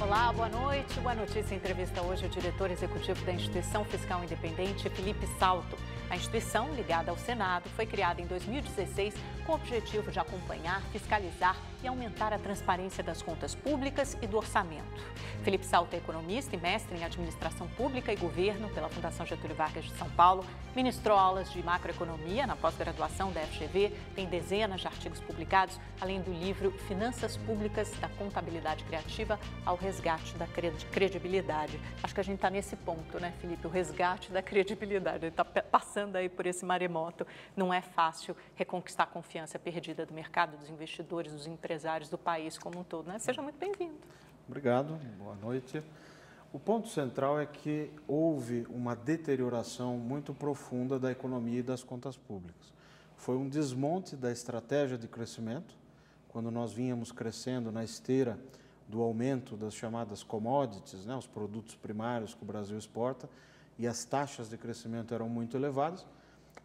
Olá, boa noite. Boa notícia entrevista hoje o diretor executivo da Instituição Fiscal Independente, Felipe Salto. A instituição, ligada ao Senado, foi criada em 2016 com o objetivo de acompanhar, fiscalizar e aumentar a transparência das contas públicas e do orçamento. Felipe Salto é economista e mestre em administração pública e governo pela Fundação Getúlio Vargas de São Paulo, ministrou aulas de macroeconomia na pós-graduação da FGV, tem dezenas de artigos publicados, além do livro Finanças Públicas da Contabilidade Criativa ao Resgate da Credibilidade. Acho que a gente está nesse ponto, né, Felipe? O resgate da credibilidade. Ele está passando aí por esse maremoto. Não é fácil reconquistar a confiança perdida do mercado, dos investidores, dos empresários, do país como um todo, né? Seja muito bem-vindo. Obrigado, boa noite. O ponto central é que houve uma deterioração muito profunda da economia e das contas públicas. Foi um desmonte da estratégia de crescimento, quando nós vínhamos crescendo na esteira do aumento das chamadas commodities, né, os produtos primários que o Brasil exporta, e as taxas de crescimento eram muito elevadas,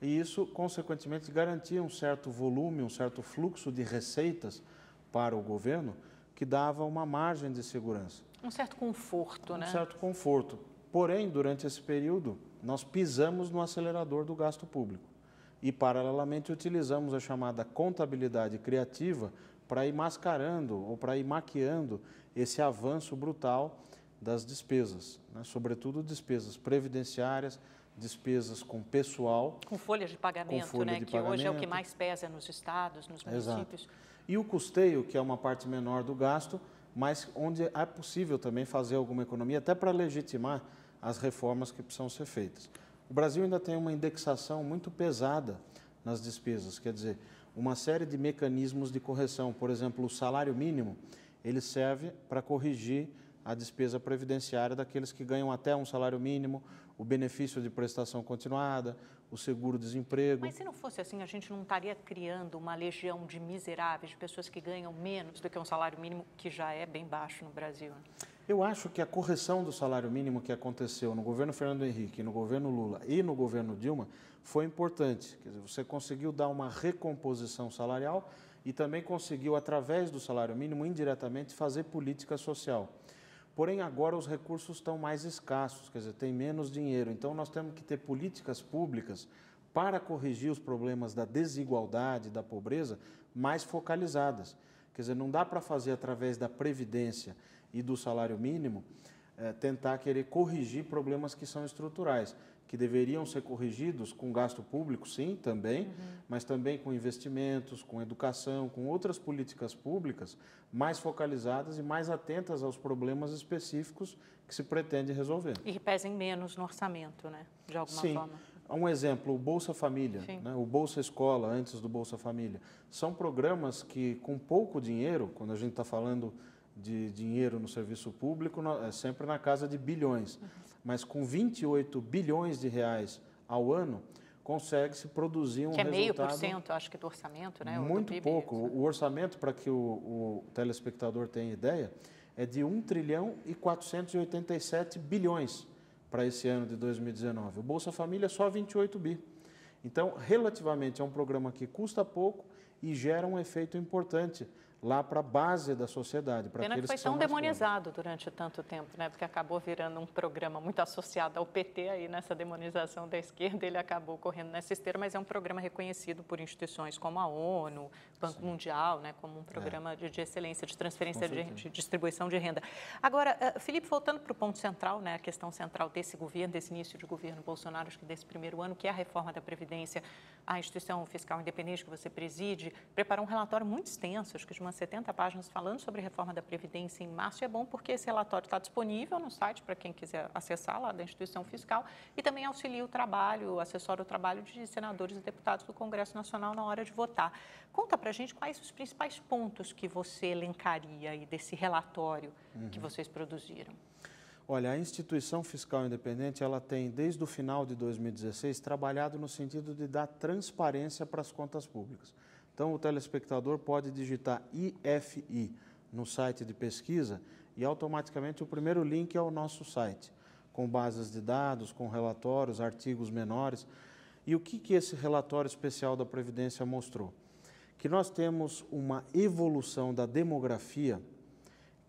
e isso, consequentemente, garantia um certo volume, um certo fluxo de receitas para o governo, que dava uma margem de segurança. Um certo conforto, né? Um certo conforto. Porém, durante esse período, nós pisamos no acelerador do gasto público e, paralelamente, utilizamos a chamada contabilidade criativa para ir mascarando ou para ir maquiando esse avanço brutal das despesas, né? Sobretudo despesas previdenciárias, despesas com pessoal. Com folhas de pagamento, né? Que hoje é o que mais pesa nos estados, nos municípios. Exato. E o custeio, que é uma parte menor do gasto, mas onde é possível também fazer alguma economia, até para legitimar as reformas que precisam ser feitas. O Brasil ainda tem uma indexação muito pesada nas despesas, quer dizer, uma série de mecanismos de correção. Por exemplo, o salário mínimo, ele serve para corrigir a despesa previdenciária daqueles que ganham até um salário mínimo, o benefício de prestação continuada, o seguro-desemprego. Mas se não fosse assim, a gente não estaria criando uma legião de miseráveis, de pessoas que ganham menos do que um salário mínimo, que já é bem baixo no Brasil? Eu acho que a correção do salário mínimo que aconteceu no governo Fernando Henrique, no governo Lula e no governo Dilma foi importante. Quer dizer, você conseguiu dar uma recomposição salarial e também conseguiu, através do salário mínimo, indiretamente, fazer política social. Porém, agora os recursos estão mais escassos, quer dizer, tem menos dinheiro. Então, nós temos que ter políticas públicas para corrigir os problemas da desigualdade, da pobreza, mais focalizadas. Quer dizer, não dá para fazer através da Previdência e do salário mínimo, tentar querer corrigir problemas que são estruturais, que deveriam ser corrigidos com gasto público, sim, também, mas também com investimentos, com educação, com outras políticas públicas mais focalizadas e mais atentas aos problemas específicos que se pretende resolver. E que pesem menos no orçamento, né? De alguma forma. Um exemplo, o Bolsa Família, né? O Bolsa Escola, antes do Bolsa Família. São programas que, com pouco dinheiro, quando a gente está falando de dinheiro no serviço público, é sempre na casa de bilhões. Mas com 28 bilhões de reais ao ano, consegue-se produzir um resultado... Que é 0,5%, acho que, do orçamento, né? Muito pouco. O orçamento, para que o telespectador tenha ideia, é de 1 trilhão e 487 bilhões para esse ano de 2019. O Bolsa Família é só 28 bi. Então, relativamente, é um programa que custa pouco e gera um efeito importante lá para a base da sociedade. Pena que foi tão demonizado durante tanto tempo, né? Porque acabou virando um programa muito associado ao PT, aí nessa demonização da esquerda, ele acabou correndo nessa esteira, mas é um programa reconhecido por instituições como a ONU, Banco Mundial, né? Como um programa de excelência, de transferência de distribuição de renda. Agora, Felipe, voltando para o ponto central, né? A questão central desse governo, desse início de governo Bolsonaro, acho que desse primeiro ano, que é a reforma da Previdência, a Instituição Fiscal Independente que você preside, preparou um relatório muito extenso, acho que de umas 70 páginas falando sobre a reforma da Previdência em março, e é bom porque esse relatório está disponível no site para quem quiser acessar lá da Instituição Fiscal e também auxilia o trabalho, assessora o trabalho de senadores e deputados do Congresso Nacional na hora de votar. Conta para a gente quais os principais pontos que você elencaria aí desse relatório que vocês produziram. Olha, a Instituição Fiscal Independente, ela tem, desde o final de 2016, trabalhado no sentido de dar transparência para as contas públicas. Então, o telespectador pode digitar IFI no site de pesquisa e, automaticamente, o primeiro link é ao nosso site, com bases de dados, com relatórios, artigos menores. E o que esse relatório especial da Previdência mostrou? Que nós temos uma evolução da demografia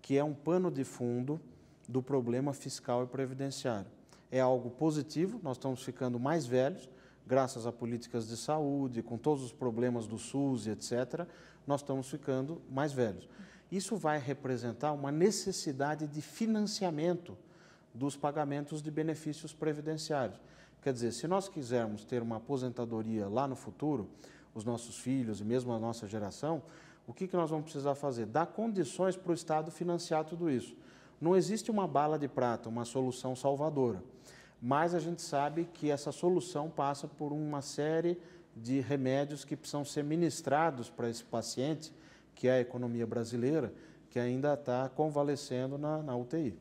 que é um pano de fundo do problema fiscal e previdenciário. É algo positivo, nós estamos ficando mais velhos, graças a políticas de saúde, com todos os problemas do SUS e etc., nós estamos ficando mais velhos. Isso vai representar uma necessidade de financiamento dos pagamentos de benefícios previdenciários. Quer dizer, se nós quisermos ter uma aposentadoria lá no futuro, os nossos filhos e mesmo a nossa geração, o que nós vamos precisar fazer? Dar condições para o Estado financiar tudo isso. Não existe uma bala de prata, uma solução salvadora, mas a gente sabe que essa solução passa por uma série de remédios que precisam ser ministrados para esse paciente, que é a economia brasileira, que ainda está convalescendo na UTI.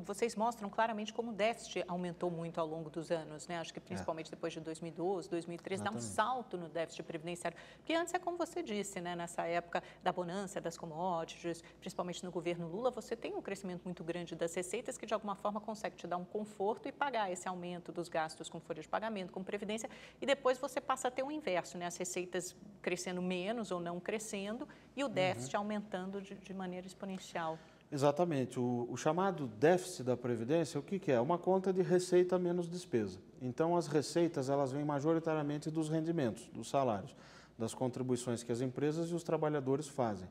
Vocês mostram claramente como o déficit aumentou muito ao longo dos anos, né? Acho que principalmente depois de 2012, 2013, dá um salto no déficit previdenciário. Porque antes é como você disse, né? Nessa época da bonança, das commodities, principalmente no governo Lula, você tem um crescimento muito grande das receitas que de alguma forma consegue te dar um conforto e pagar esse aumento dos gastos com folha de pagamento, com previdência, e depois você passa a ter o inverso, né? As receitas crescendo menos ou não crescendo e o déficit aumentando de maneira exponencial. Exatamente. O chamado déficit da Previdência, o que é? Uma conta de receita menos despesa. Então, as receitas elas vêm majoritariamente dos rendimentos, dos salários, das contribuições que as empresas e os trabalhadores fazem.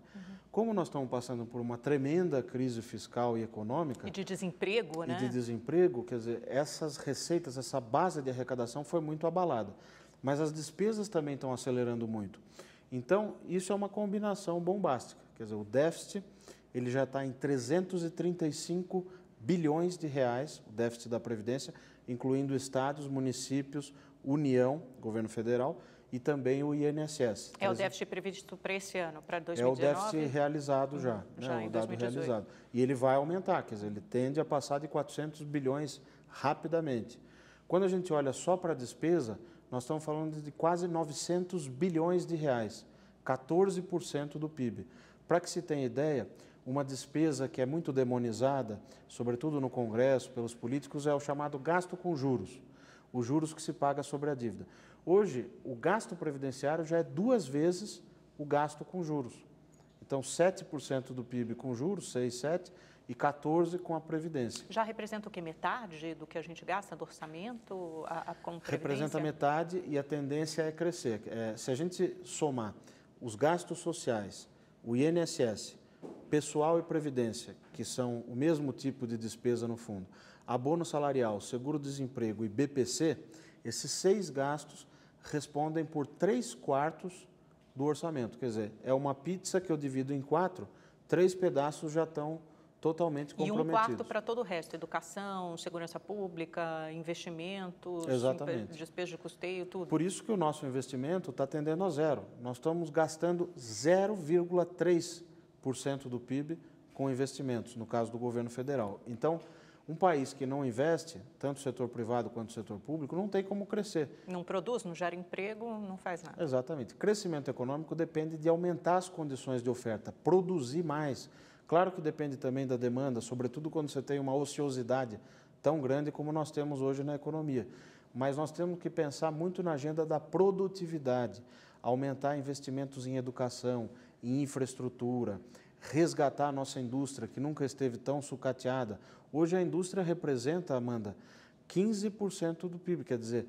Como nós estamos passando por uma tremenda crise fiscal e econômica... E de desemprego, né? E de desemprego, quer dizer, essas receitas, essa base de arrecadação foi muito abalada. Mas as despesas também estão acelerando muito. Então, isso é uma combinação bombástica. Quer dizer, o déficit... ele já está em 335 bilhões de reais, o déficit da Previdência, incluindo estados, municípios, União, governo federal, e também o INSS. É o déficit previsto para esse ano, para 2019? É o déficit realizado já, já né, em o dado 2018. realizado. E ele vai aumentar, quer dizer, ele tende a passar de 400 bilhões rapidamente. Quando a gente olha só para a despesa, nós estamos falando de quase 900 bilhões de reais, 14% do PIB. Para que se tenha ideia, uma despesa que é muito demonizada, sobretudo no Congresso, pelos políticos, é o chamado gasto com juros, os juros que se paga sobre a dívida. Hoje, o gasto previdenciário já é 2 vezes o gasto com juros. Então, 7% do PIB com juros, 6, 7, e 14% com a Previdência. Já representa o quê? Metade do que a gente gasta do orçamento com Previdência? Representa metade e a tendência é crescer. Se a gente somar os gastos sociais, o INSS, pessoal e previdência, que são o mesmo tipo de despesa no fundo, abono salarial, seguro-desemprego e BPC, esses 6 gastos respondem por 3/4 do orçamento. Quer dizer, é uma pizza que eu divido em 4, 3 pedaços já estão totalmente comprometidos. E 1/4 para todo o resto, educação, segurança pública, investimentos, despesa de custeio, tudo. Por isso que o nosso investimento está tendendo a zero. Nós estamos gastando 0,3% do PIB com investimentos, no caso do governo federal. Então, um país que não investe, tanto o setor privado quanto o setor público, não tem como crescer. Não produz, não gera emprego, não faz nada. Exatamente. Crescimento econômico depende de aumentar as condições de oferta, produzir mais. Claro que depende também da demanda, sobretudo quando você tem uma ociosidade tão grande como nós temos hoje na economia. Mas nós temos que pensar muito na agenda da produtividade, aumentar investimentos em educação, em infraestrutura, resgatar a nossa indústria, que nunca esteve tão sucateada. Hoje a indústria representa, Amanda, 15% do PIB, quer dizer...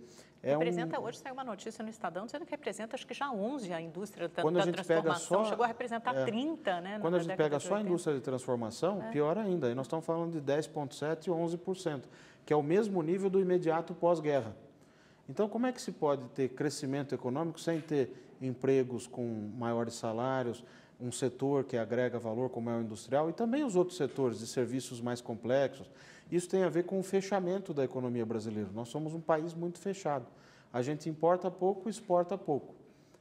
Hoje saiu uma notícia no Estadão dizendo que representa, acho que já 11% a indústria da transformação, chegou a representar 30%, né? Quando a gente pega só a indústria de transformação, pior ainda, aí nós estamos falando de 10,7% e 11%, que é o mesmo nível do imediato pós-guerra. Então, como é que se pode ter crescimento econômico sem ter empregos com maiores salários, um setor que agrega valor como é o industrial e também os outros setores de serviços mais complexos? Isso tem a ver com o fechamento da economia brasileira. Nós somos um país muito fechado. A gente importa pouco e exporta pouco.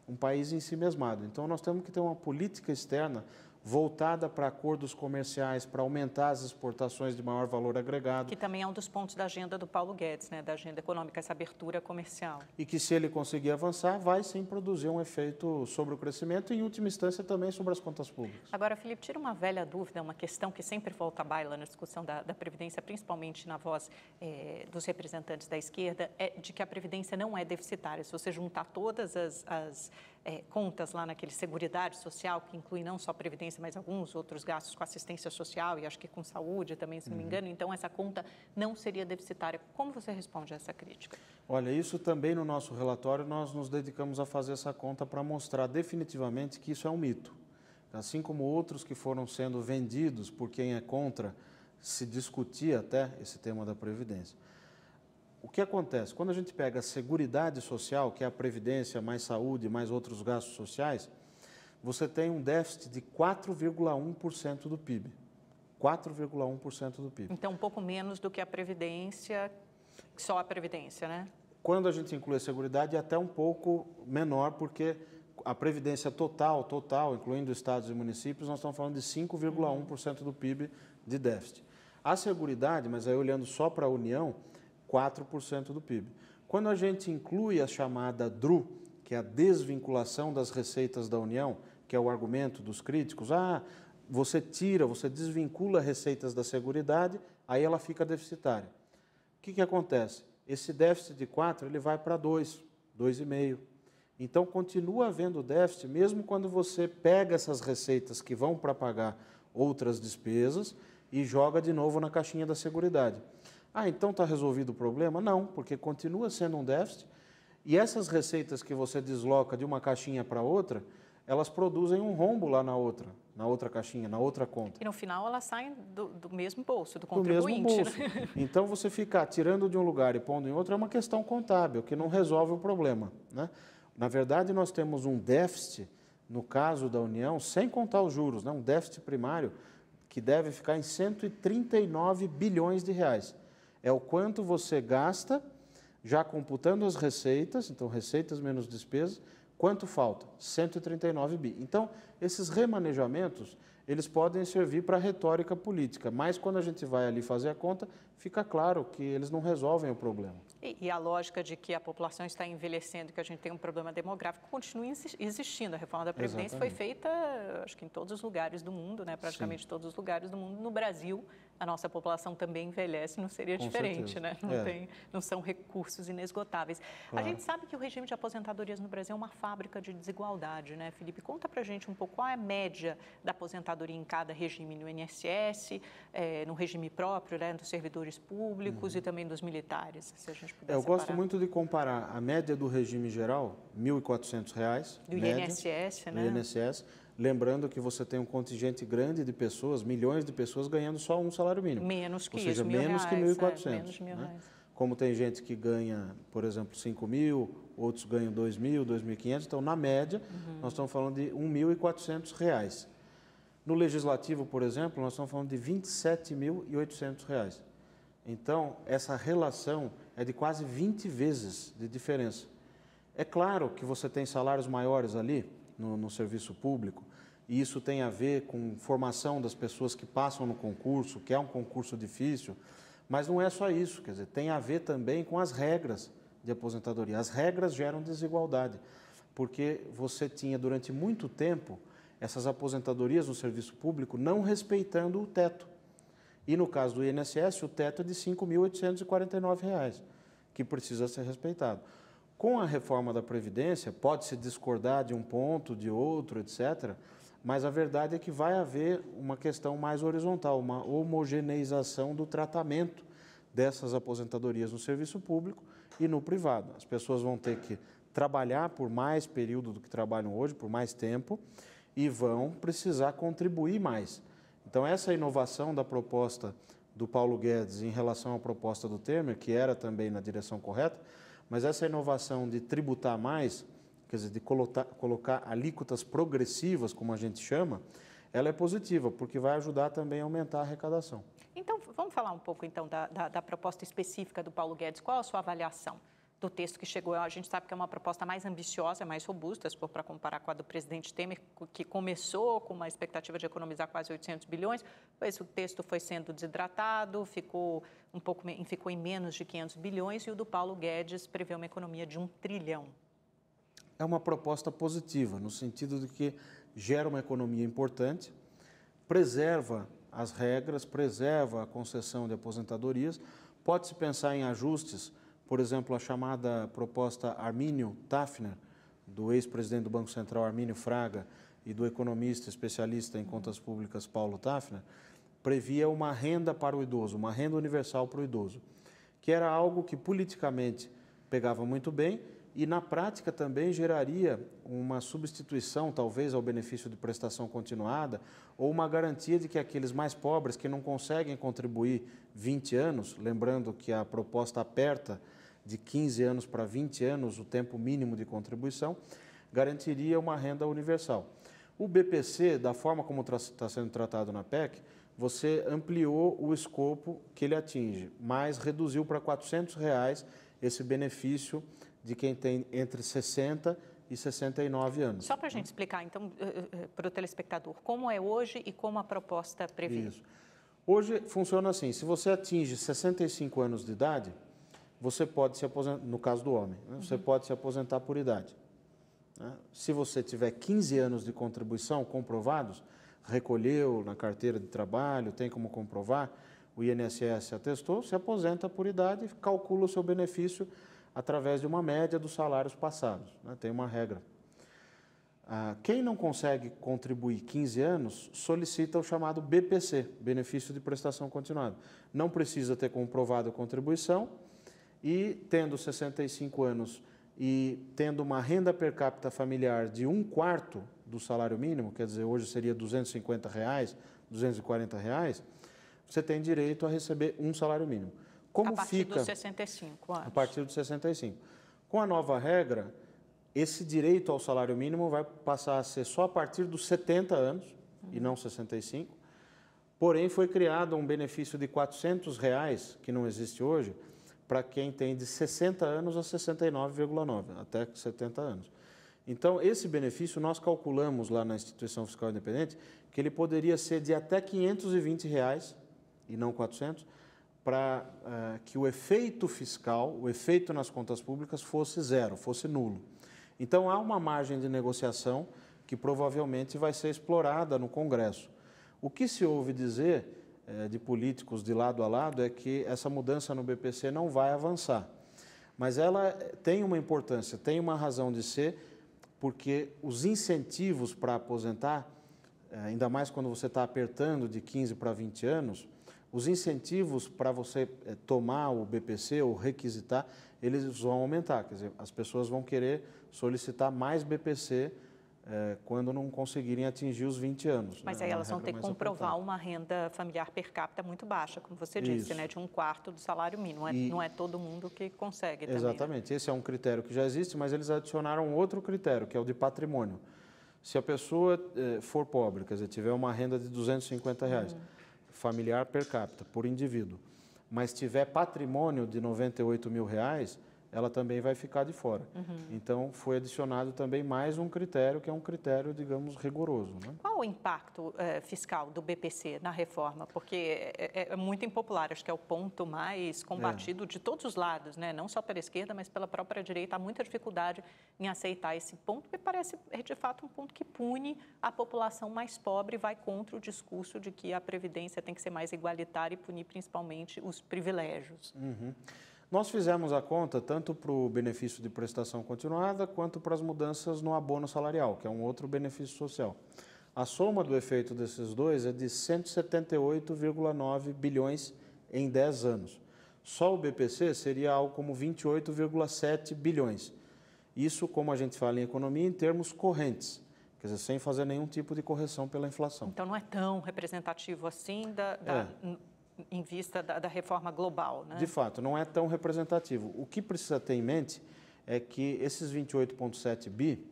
Um país em si mesmado. Então, nós temos que ter uma política externa voltada para acordos comerciais, para aumentar as exportações de maior valor agregado. Que também é um dos pontos da agenda do Paulo Guedes, né, da agenda econômica, essa abertura comercial. E que, se ele conseguir avançar, vai sim produzir um efeito sobre o crescimento e, em última instância, também sobre as contas públicas. Agora, Felipe, tira uma velha dúvida, uma questão que sempre volta à baila na discussão da Previdência, principalmente na voz dos representantes da esquerda, é de que a Previdência não é deficitária. Se você juntar todas as contas lá naquele Seguridade Social, que inclui não só a Previdência, mas alguns outros gastos com assistência social e acho que com saúde também, se não me engano. Então, essa conta não seria deficitária. Como você responde a essa crítica? Olha, isso também no nosso relatório nós nos dedicamos a fazer essa conta para mostrar definitivamente que isso é um mito. Assim como outros que foram sendo vendidos por quem é contra, se discutia até esse tema da Previdência. O que acontece? Quando a gente pega a Seguridade Social, que é a Previdência, mais saúde, mais outros gastos sociais, você tem um déficit de 4,1% do PIB. 4,1% do PIB. Então, um pouco menos do que a Previdência, só a Previdência, né? Quando a gente inclui a Seguridade, é até um pouco menor, porque a Previdência total, incluindo estados e municípios, nós estamos falando de 5,1% do PIB de déficit. A Seguridade, mas aí olhando só para a União, 4% do PIB. Quando a gente inclui a chamada DRU, que é a desvinculação das receitas da União, que é o argumento dos críticos, você desvincula receitas da Seguridade, aí ela fica deficitária. O que acontece? Esse déficit de 4, ele vai para 2, 2,5. Então, continua havendo déficit, mesmo quando você pega essas receitas que vão para pagar outras despesas e joga de novo na caixinha da Seguridade. Então está resolvido o problema? Não, porque continua sendo um déficit e essas receitas que você desloca de uma caixinha para outra, elas produzem um rombo lá na outra caixinha, na outra conta. E no final elas saem do mesmo bolso, do contribuinte. Do mesmo bolso. Né? Então você ficar tirando de um lugar e pondo em outro é uma questão contábil, que não resolve o problema. Né? Na verdade, nós temos um déficit, no caso da União, sem contar os juros, né? Um déficit primário que deve ficar em 139 bilhões de reais. É o quanto você gasta, já computando as receitas, então receitas menos despesas, quanto falta? 139 bi. Então, esses remanejamentos, eles podem servir para retórica política, mas quando a gente vai ali fazer a conta, fica claro que eles não resolvem o problema. E a lógica de que a população está envelhecendo, que a gente tem um problema demográfico, continua existindo. A reforma da Previdência foi feita, acho que em todos os lugares do mundo, né? Praticamente Sim. todos os lugares do mundo. No Brasil, a nossa população também envelhece, não seria Com diferente, certeza. né? Não são recursos inesgotáveis. Claro. A gente sabe que o regime de aposentadorias no Brasil é uma fábrica de desigualdade, né, Felipe? Conta pra gente um pouco qual é a média da aposentadoria em cada regime, no INSS, no regime próprio, né, dos servidores públicos e também dos militares, se a gente puder Eu separar. gosto muito de comparar a média do regime geral, R$ 1.400, do média, INSS, né? Do INSS, lembrando que você tem um contingente grande de pessoas, milhões de pessoas ganhando só um salário mínimo. Menos que Ou seja, isso, menos que R$ 1.400. Menos de R$ 1.000. Né? Como tem gente que ganha, por exemplo, 5 mil, outros ganham 2.000, 2.500, então na média nós estamos falando de R$ 1.400. No Legislativo, por exemplo, nós estamos falando de R$ 27.800. Então, essa relação é de quase 20 vezes de diferença. É claro que você tem salários maiores ali no serviço público, e isso tem a ver com formação das pessoas que passam no concurso, que é um concurso difícil, mas não é só isso, quer dizer, tem a ver também com as regras de aposentadoria. As regras geram desigualdade, porque você tinha durante muito tempo essas aposentadorias no serviço público não respeitando o teto. E no caso do INSS, o teto é de R$ 5.849, que precisa ser respeitado. Com a reforma da Previdência, pode-se discordar de um ponto, de outro, etc., mas a verdade é que vai haver uma questão mais horizontal, uma homogeneização do tratamento dessas aposentadorias no serviço público e no privado. As pessoas vão ter que trabalhar por mais período do que trabalham hoje, por mais tempo, e vão precisar contribuir mais. Então, essa inovação da proposta do Paulo Guedes em relação à proposta do Temer, que era também na direção correta, mas essa inovação de tributar mais, quer dizer, de colocar alíquotas progressivas, como a gente chama, ela é positiva, porque vai ajudar também a aumentar a arrecadação. Então, vamos falar um pouco, então, da proposta específica do Paulo Guedes. Qual a sua avaliação do texto que chegou? A gente sabe que é uma proposta mais ambiciosa, mais robusta, se for para comparar com a do presidente Temer, que começou com uma expectativa de economizar quase 800 bilhões, pois o texto foi sendo desidratado, ficou em menos de 500 bilhões, e o do Paulo Guedes prevê uma economia de 1 trilhão. É uma proposta positiva, no sentido de que gera uma economia importante, preserva as regras, preserva a concessão de aposentadorias, pode-se pensar em ajustes, por exemplo, a chamada proposta Arminio-Tafner, do ex-presidente do Banco Central, Armínio Fraga, e do economista especialista em contas públicas, Paulo Tafner, previa uma renda para o idoso, uma renda universal para o idoso, que era algo que politicamente pegava muito bem e na prática também geraria uma substituição, talvez, ao benefício de prestação continuada ou uma garantia de que aqueles mais pobres que não conseguem contribuir 20 anos, lembrando que a proposta aperta de 15 anos para 20 anos o tempo mínimo de contribuição, garantiria uma renda universal. O BPC, da forma como está sendo tratado na PEC, você ampliou o escopo que ele atinge, mas reduziu para R$ 400 esse benefício de quem tem entre 60 e 69 anos. Só para a gente explicar, então, para o telespectador, como é hoje e como a proposta prevê. Isso. Hoje funciona assim, se você atinge 65 anos de idade, você pode se aposentar, no caso do homem, né? Você pode se aposentar por idade. Né? Se você tiver 15 anos de contribuição comprovados, recolheu na carteira de trabalho, tem como comprovar, o INSS atestou, se aposenta por idade e calcula o seu benefício através de uma média dos salários passados. Né? Tem uma regra. Quem não consegue contribuir 15 anos, solicita o chamado BPC, Benefício de Prestação Continuada. Não precisa ter comprovado a contribuição e, tendo 65 anos e tendo uma renda per capita familiar de 1/4 do salário mínimo, quer dizer, hoje seria R$ 250, R$ 240, você tem direito a receber um salário mínimo. Como a partir fica, dos 65 anos. A partir dos 65. Com a nova regra, esse direito ao salário mínimo vai passar a ser só a partir dos 70 anos, e não 65. Porém, foi criado um benefício de R$ 400, que não existe hoje, para quem tem de 60 anos a 69,9, até 70 anos. Então, esse benefício, nós calculamos lá na Instituição Fiscal Independente, que ele poderia ser de até R$ 520, e não 400, para que o efeito fiscal, o efeito nas contas públicas fosse zero, fosse nulo. Então, há uma margem de negociação que provavelmente vai ser explorada no Congresso. O que se ouve dizer de políticos de lado a lado é que essa mudança no BPC não vai avançar. Mas ela tem uma importância, tem uma razão de ser, porque os incentivos para aposentar, ainda mais quando você está apertando de 15 para 20 anos, os incentivos para você tomar o BPC ou requisitar, eles vão aumentar. Quer dizer, as pessoas vão querer solicitar mais BPC quando não conseguirem atingir os 20 anos. Mas aí elas vão ter que comprovar uma renda familiar per capita muito baixa, como você disse, né, de 1/4 do salário mínimo. Não é todo mundo que consegue também. Exatamente. Né? Esse é um critério que já existe, mas eles adicionaram outro critério, que é o de patrimônio. Se a pessoa for pobre, quer dizer, tiver uma renda de R$ 250, familiar per capita, por indivíduo, mas tiver patrimônio de R$ 98 mil, ela também vai ficar de fora. Então, foi adicionado também mais um critério, que é um critério, digamos, rigoroso. Né? Qual o impacto fiscal do BPC na reforma? Porque é muito impopular, acho que é o ponto mais combatido de todos os lados, né? Não só pela esquerda, mas pela própria direita. Há muita dificuldade em aceitar esse ponto, porque parece, de fato, um ponto que pune a população mais pobre e vai contra o discurso de que a Previdência tem que ser mais igualitária e punir principalmente os privilégios. Nós fizemos a conta tanto para o benefício de prestação continuada quanto para as mudanças no abono salarial, que é um outro benefício social. A soma do efeito desses dois é de 178,9 bilhões em 10 anos. Só o BPC seria algo como 28,7 bilhões. Isso, como a gente fala em economia, em termos correntes, quer dizer, sem fazer nenhum tipo de correção pela inflação. Então, não é tão representativo assim em vista da reforma global, né? De fato, não é tão representativo. O que precisa ter em mente é que esses 28,7 bi,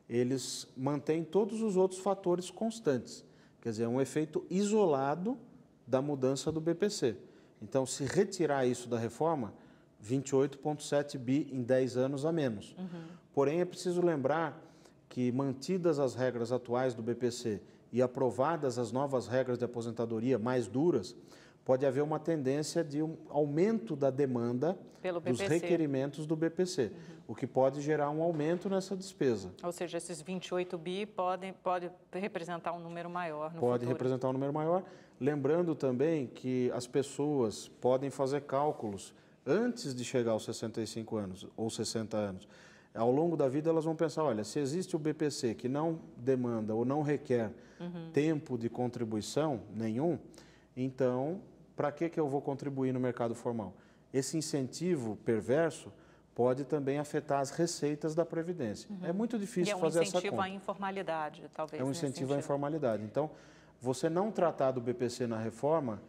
eles mantêm todos os outros fatores constantes. Quer dizer, é um efeito isolado da mudança do BPC. Então, se retirar isso da reforma, 28,7 bi em 10 anos a menos. Porém, é preciso lembrar que, mantidas as regras atuais do BPC e aprovadas as novas regras de aposentadoria mais duras, pode haver uma tendência de um aumento da demanda dos requerimentos do BPC, o que pode gerar um aumento nessa despesa. Ou seja, esses 28 bi pode representar um número maior no futuro. Pode representar um número maior. Lembrando também que as pessoas podem fazer cálculos antes de chegar aos 65 anos ou 60 anos. Ao longo da vida elas vão pensar, olha, se existe o BPC que não demanda ou não requer tempo de contribuição nenhum, então para que eu vou contribuir no mercado formal? Esse incentivo perverso pode também afetar as receitas da Previdência. É muito difícil fazer essa conta. É um incentivo à informalidade, talvez. É um incentivo à informalidade. Então, você não tratar do BPC na reforma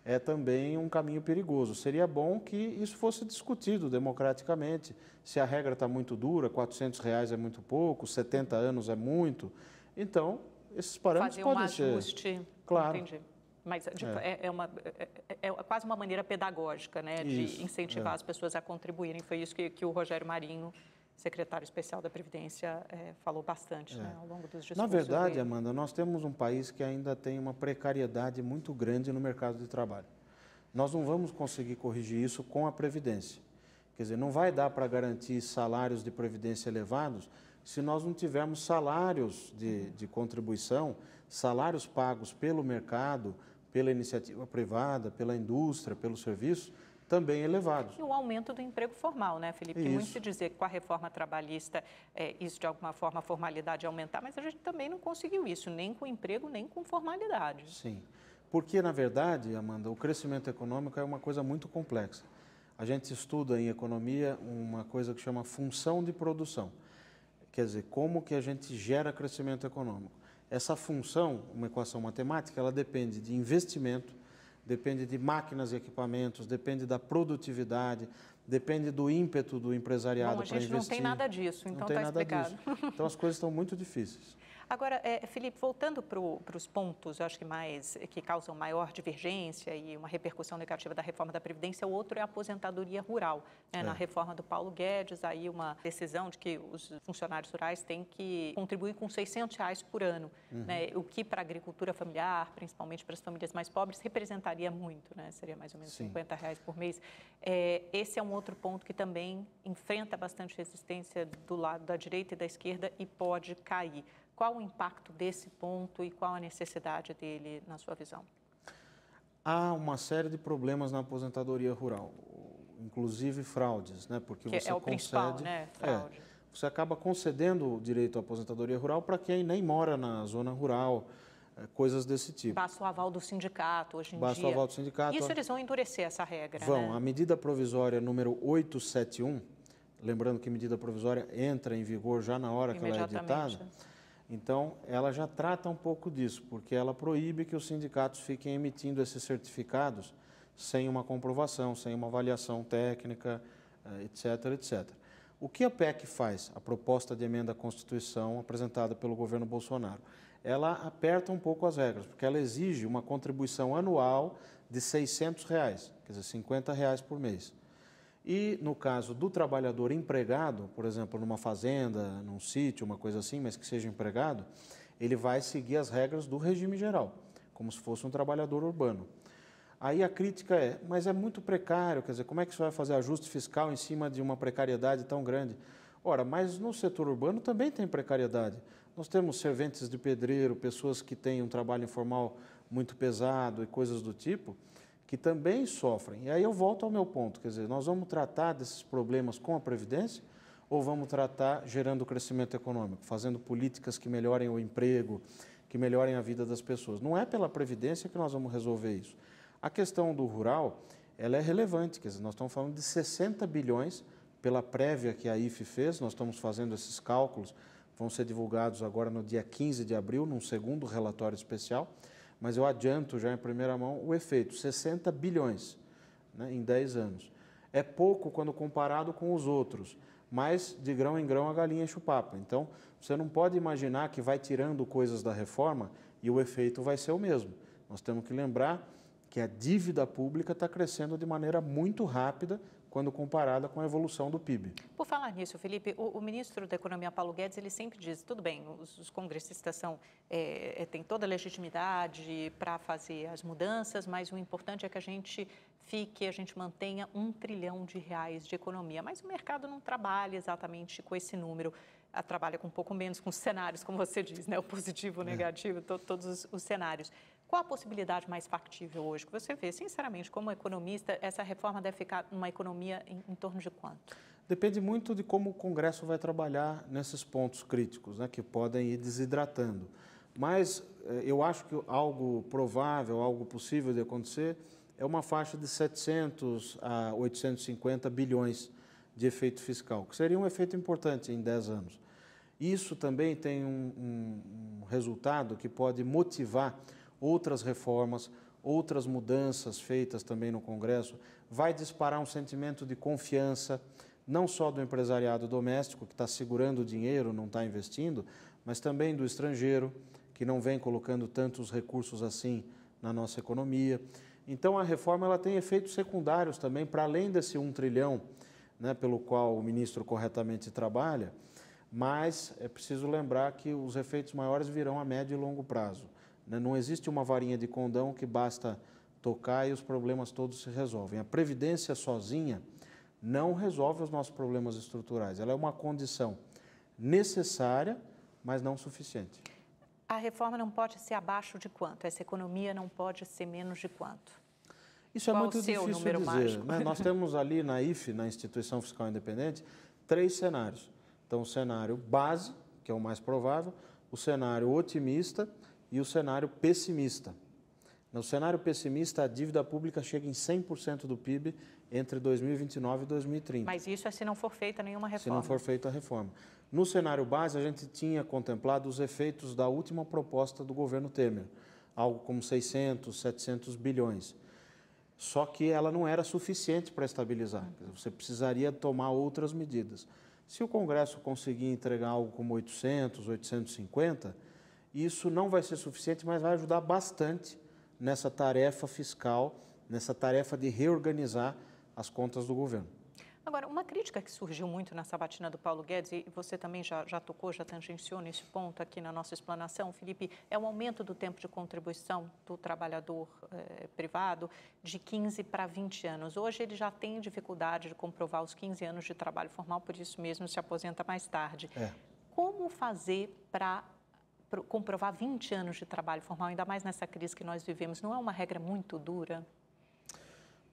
é também um caminho perigoso. Seria bom que isso fosse discutido democraticamente. Se a regra está muito dura, R$400 é muito pouco, 70 anos é muito. Então, esses parâmetros podem ser... Fazer um ajuste. Claro. Entendi. Mas é quase uma maneira pedagógica, né, de incentivar as pessoas a contribuírem. Foi isso que o Rogério Marinho, secretário especial da Previdência, falou bastante, né, ao longo dos discursos. Na verdade, Amanda, nós temos um país que ainda tem uma precariedade muito grande no mercado de trabalho. Nós não vamos conseguir corrigir isso com a Previdência. Quer dizer, não vai dar para garantir salários de Previdência elevados se nós não tivermos salários de contribuição, salários pagos pelo mercado, pela iniciativa privada, pela indústria, pelos serviços, também elevados. E o aumento do emprego formal, né, Felipe? Que muito se dizer que com a reforma trabalhista isso de alguma forma a formalidade ia aumentar, mas a gente também não conseguiu isso, nem com emprego, nem com formalidade. Sim, porque na verdade, Amanda, o crescimento econômico é uma coisa muito complexa. A gente estuda em economia uma coisa que chama função de produção. Quer dizer, como que a gente gera crescimento econômico. Essa função, uma equação matemática, ela depende de investimento, depende de máquinas e equipamentos, depende da produtividade, depende do ímpeto do empresariado para investir. Bom, a gente não tem nada disso, então está explicado. Então as coisas estão muito difíceis. Agora, Felipe, voltando para os pontos, eu acho que causam maior divergência e uma repercussão negativa da reforma da Previdência, o outro é a aposentadoria rural. Né? Na reforma do Paulo Guedes, aí uma decisão de que os funcionários rurais têm que contribuir com R$600 por ano, né? O que para a agricultura familiar, principalmente para as famílias mais pobres, representaria muito, né? Seria mais ou menos R$50 por mês. Esse é um outro ponto que também enfrenta bastante resistência do lado da direita e da esquerda e pode cair. Qual o impacto desse ponto e qual a necessidade dele, na sua visão? Há uma série de problemas na aposentadoria rural, inclusive fraudes, né? Porque que você é o principal, né? Fraude. Você acaba concedendo o direito à aposentadoria rural para quem nem mora na zona rural, coisas desse tipo. Basta o aval do sindicato hoje em dia. Basta o aval do sindicato. Isso eles vão endurecer essa regra, Vão. né? A medida provisória número 871, lembrando que a medida provisória entra em vigor já na hora que ela é editada. Então, ela já trata um pouco disso, porque ela proíbe que os sindicatos fiquem emitindo esses certificados sem uma comprovação, sem uma avaliação técnica, etc., etc. O que a PEC faz, a proposta de emenda à Constituição apresentada pelo governo Bolsonaro? Ela aperta um pouco as regras, porque ela exige uma contribuição anual de R$600, quer dizer, R$50 por mês. E, no caso do trabalhador empregado, por exemplo, numa fazenda, num sítio, uma coisa assim, mas que seja empregado, ele vai seguir as regras do regime geral, como se fosse um trabalhador urbano. Aí a crítica é, mas é muito precário, quer dizer, como é que você vai fazer ajuste fiscal em cima de uma precariedade tão grande? Ora, mas no setor urbano também tem precariedade. Nós temos serventes de pedreiro, pessoas que têm um trabalho informal muito pesado e coisas do tipo, que também sofrem. E aí eu volto ao meu ponto, quer dizer, nós vamos tratar desses problemas com a Previdência ou vamos tratar gerando crescimento econômico, fazendo políticas que melhorem o emprego, que melhorem a vida das pessoas? Não é pela Previdência que nós vamos resolver isso. A questão do rural, ela é relevante, quer dizer, nós estamos falando de 60 bilhões pela prévia que a IFE fez, nós estamos fazendo esses cálculos, vão ser divulgados agora no dia 15 de abril, num segundo relatório especial, mas eu adianto já em primeira mão o efeito, 60 bilhões, né, em 10 anos. É pouco quando comparado com os outros, mas de grão em grão a galinha enche o papo. Então, você não pode imaginar que vai tirando coisas da reforma e o efeito vai ser o mesmo. Nós temos que lembrar que a dívida pública está crescendo de maneira muito rápida quando comparada com a evolução do PIB. Por falar nisso, Felipe, o ministro da Economia, Paulo Guedes, ele sempre diz, tudo bem, os congressistas têm toda a legitimidade para fazer as mudanças, mas o importante é que a gente mantenha R$1 trilhão de economia. Mas o mercado não trabalha exatamente com esse número, trabalha com um pouco menos com os cenários, como você diz, né? O positivo, o negativo, todos os cenários. Qual a possibilidade mais factível hoje que você vê? Sinceramente, como economista, essa reforma deve ficar numa economia em torno de quanto? Depende muito de como o Congresso vai trabalhar nesses pontos críticos, né, que podem ir desidratando. Mas eu acho que algo provável, algo possível de acontecer, é uma faixa de 700 a 850 bilhões de efeito fiscal, que seria um efeito importante em 10 anos. Isso também tem um resultado que pode motivar outras reformas, outras mudanças feitas também no Congresso, vai disparar um sentimento de confiança, não só do empresariado doméstico, que está segurando o dinheiro, não está investindo, mas também do estrangeiro, que não vem colocando tantos recursos assim na nossa economia. Então, a reforma ela tem efeitos secundários também, para além desse 1 trilhão, né, pelo qual o ministro corretamente trabalha, mas é preciso lembrar que os efeitos maiores virão a médio e longo prazo. Né? Não existe uma varinha de condão que basta tocar e os problemas todos se resolvem. A Previdência sozinha não resolve os nossos problemas estruturais. Ela é uma condição necessária, mas não suficiente. A reforma não pode ser abaixo de quanto? Essa economia não pode ser menos de quanto? Isso é muito difícil dizer, né? Nós temos ali na IFE, na Instituição Fiscal Independente, 3 cenários. Então, o cenário base, que é o mais provável, o cenário otimista e o cenário pessimista. No cenário pessimista, a dívida pública chega em 100% do PIB entre 2029 e 2030. Mas isso é se não for feita nenhuma reforma. Se não for feita a reforma. No cenário base, a gente tinha contemplado os efeitos da última proposta do governo Temer, algo como 600, 700 bilhões. Só que ela não era suficiente para estabilizar. Você precisaria tomar outras medidas. Se o Congresso conseguir entregar algo como 800, 850, isso não vai ser suficiente, mas vai ajudar bastante nessa tarefa fiscal, nessa tarefa de reorganizar as contas do governo. Agora, uma crítica que surgiu muito na sabatina do Paulo Guedes, e você também já tocou, já tangenciou nesse ponto aqui na nossa explanação, Felipe, é o aumento do tempo de contribuição do trabalhador privado de 15 para 20 anos. Hoje ele já tem dificuldade de comprovar os 15 anos de trabalho formal, por isso mesmo se aposenta mais tarde. Como fazer para comprovar 20 anos de trabalho formal, ainda mais nessa crise que nós vivemos? Não é uma regra muito dura?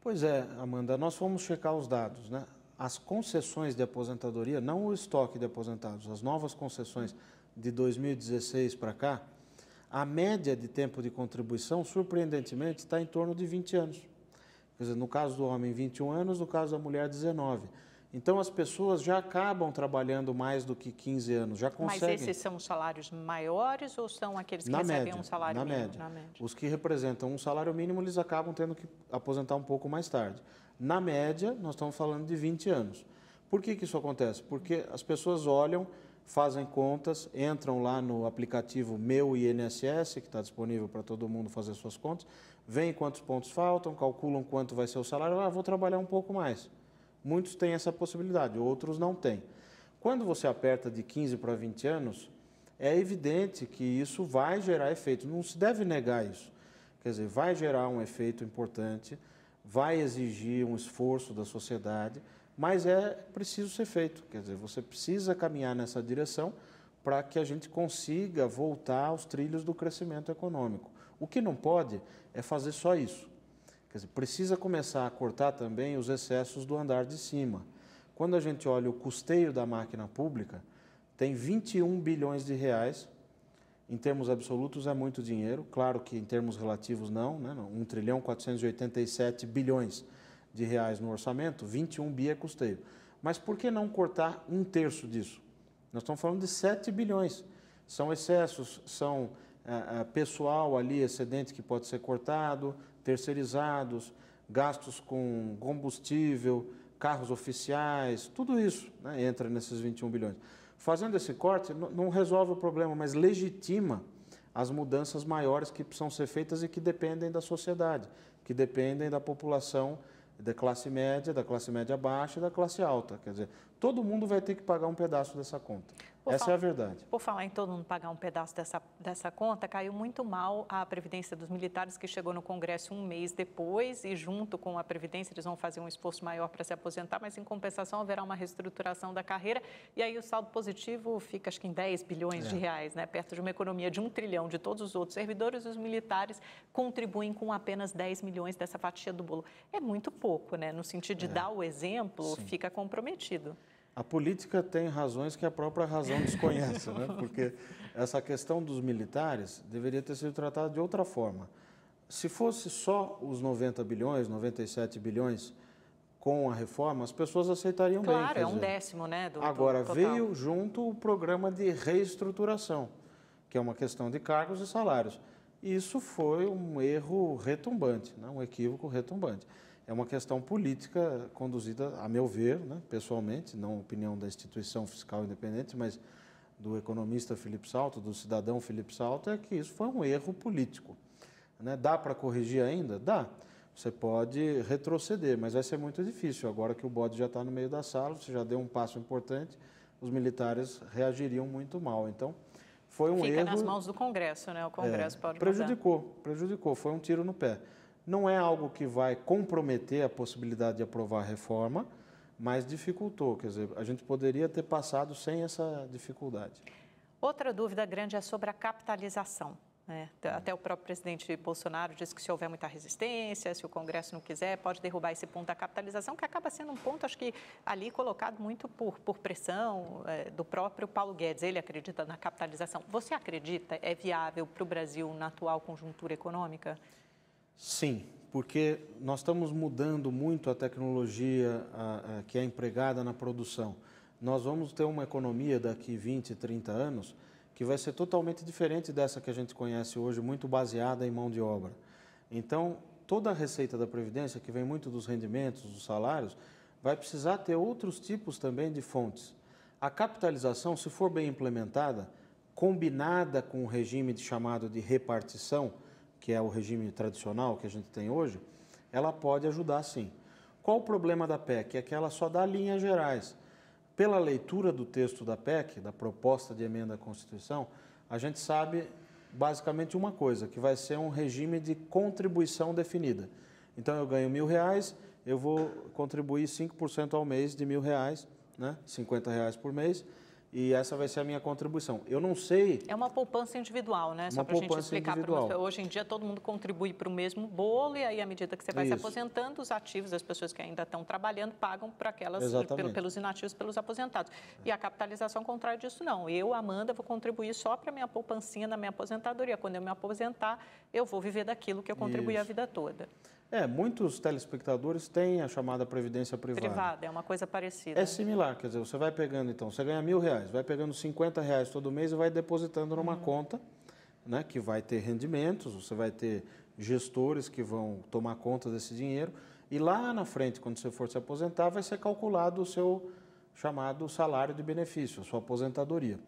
Pois é, Amanda, nós fomos checar os dados, né? As concessões de aposentadoria, não o estoque de aposentados, as novas concessões de 2016 para cá, a média de tempo de contribuição, surpreendentemente, está em torno de 20 anos. Quer dizer, no caso do homem, 21 anos, no caso da mulher, 19. Então, as pessoas já acabam trabalhando mais do que 15 anos, já conseguem... Mas esses são os salários maiores ou são aqueles que recebem um salário mínimo? Na média. Os que representam um salário mínimo, eles acabam tendo que aposentar um pouco mais tarde. Na média, nós estamos falando de 20 anos. Por que isso acontece? Porque as pessoas olham, fazem contas, entram lá no aplicativo Meu INSS, que está disponível para todo mundo fazer suas contas, veem quantos pontos faltam, calculam quanto vai ser o salário, vou trabalhar um pouco mais. Muitos têm essa possibilidade, outros não têm. Quando você aperta de 15 para 20 anos, é evidente que isso vai gerar efeito. Não se deve negar isso. Quer dizer, vai gerar um efeito importante, vai exigir um esforço da sociedade, mas é preciso ser feito. Quer dizer, você precisa caminhar nessa direção para que a gente consiga voltar aos trilhos do crescimento econômico. O que não pode é fazer só isso. Quer dizer, precisa começar a cortar também os excessos do andar de cima. Quando a gente olha o custeio da máquina pública, tem 21 bilhões de reais. Em termos absolutos é muito dinheiro, claro que em termos relativos não, né? 1 trilhão 487 bilhões de reais no orçamento, 21 bi é custeio. Mas por que não cortar 1/3 disso? Nós estamos falando de 7 bilhões. São excessos, são pessoal ali excedente que pode ser cortado, terceirizados, gastos com combustível, carros oficiais, tudo isso, né, entra nesses 21 bilhões. Fazendo esse corte, não resolve o problema, mas legitima as mudanças maiores que precisam ser feitas e que dependem da sociedade, que dependem da população da classe média baixa e da classe alta. Quer dizer, todo mundo vai ter que pagar um pedaço dessa conta. Essa é a verdade. Por falar em todo mundo pagar um pedaço dessa conta, caiu muito mal a Previdência dos militares, que chegou no Congresso um mês depois, e junto com a Previdência eles vão fazer um esforço maior para se aposentar, mas em compensação haverá uma reestruturação da carreira, e aí o saldo positivo fica acho que em 10 bilhões de reais, né? Perto de uma economia de 1 trilhão de todos os outros servidores, os militares contribuem com apenas 10 milhões dessa fatia do bolo. É muito pouco, né? No sentido de dar o exemplo, fica comprometido. A política tem razões que a própria razão desconhece, né? Porque essa questão dos militares deveria ter sido tratada de outra forma. Se fosse só os 90 bilhões, 97 bilhões com a reforma, as pessoas aceitariam bem. Claro, é um décimo, né? Agora, do veio junto o programa de reestruturação, que é uma questão de cargos e salários. E isso foi um erro retumbante, né? Um equívoco retumbante. É uma questão política conduzida, a meu ver, né, pessoalmente, não a opinião da instituição fiscal independente, mas do economista Felipe Salto, do cidadão Felipe Salto, é que isso foi um erro político. Né? Dá para corrigir ainda? Dá. Você pode retroceder, mas vai ser muito difícil. Agora que o bode já está no meio da sala, você já deu um passo importante, os militares reagiriam muito mal. Então, foi um erro... Fica nas mãos do Congresso, né? O Congresso pode prejudicou, foi um tiro no pé. Não é algo que vai comprometer a possibilidade de aprovar a reforma, mas dificultou. Quer dizer, a gente poderia ter passado sem essa dificuldade. Outra dúvida grande é sobre a capitalização. Né? Até o próprio presidente Bolsonaro disse que se houver muita resistência, se o Congresso não quiser, pode derrubar esse ponto da capitalização, que acaba sendo um ponto, acho que ali colocado muito por pressão do próprio Paulo Guedes. Ele acredita na capitalização. Você acredita? É viável para o Brasil na atual conjuntura econômica? Sim, porque nós estamos mudando muito a tecnologia que é empregada na produção. Nós vamos ter uma economia daqui 20, 30 anos que vai ser totalmente diferente dessa que a gente conhece hoje, muito baseada em mão de obra. Então, toda a receita da Previdência, que vem muito dos rendimentos, dos salários, vai precisar ter outros tipos também de fontes. A capitalização, se for bem implementada, combinada com o regime chamado de repartição, que é o regime tradicional que a gente tem hoje, ela pode ajudar sim. Qual o problema da PEC? É que ela só dá linhas gerais. Pela leitura do texto da PEC, da proposta de emenda à Constituição, a gente sabe basicamente uma coisa, que vai ser um regime de contribuição definida. Então, eu ganho R$1.000, eu vou contribuir 5% ao mês de R$1.000, né? R$50 por mês, e essa vai ser a minha contribuição. Eu não sei... É uma poupança individual, né? Só para a gente explicar para nós. Hoje em dia, todo mundo contribui para o mesmo bolo e aí, à medida que você vai se aposentando, os ativos, as pessoas que ainda estão trabalhando, pagam para aquelas, pelos inativos, pelos aposentados. E a capitalização, ao contrário disso, não. Eu, Amanda, vou contribuir só para a minha poupancinha na minha aposentadoria. Quando eu me aposentar, eu vou viver daquilo que eu contribuí a vida toda. Muitos telespectadores têm a chamada previdência privada. Privada, é uma coisa parecida. É similar, quer dizer, você vai pegando, então, você ganha R$1.000, vai pegando R$50 todo mês e vai depositando numa conta, né, que vai ter rendimentos, você vai ter gestores que vão tomar conta desse dinheiro, e lá na frente, quando você for se aposentar, vai ser calculado o seu chamado salário de benefício, a sua aposentadoria.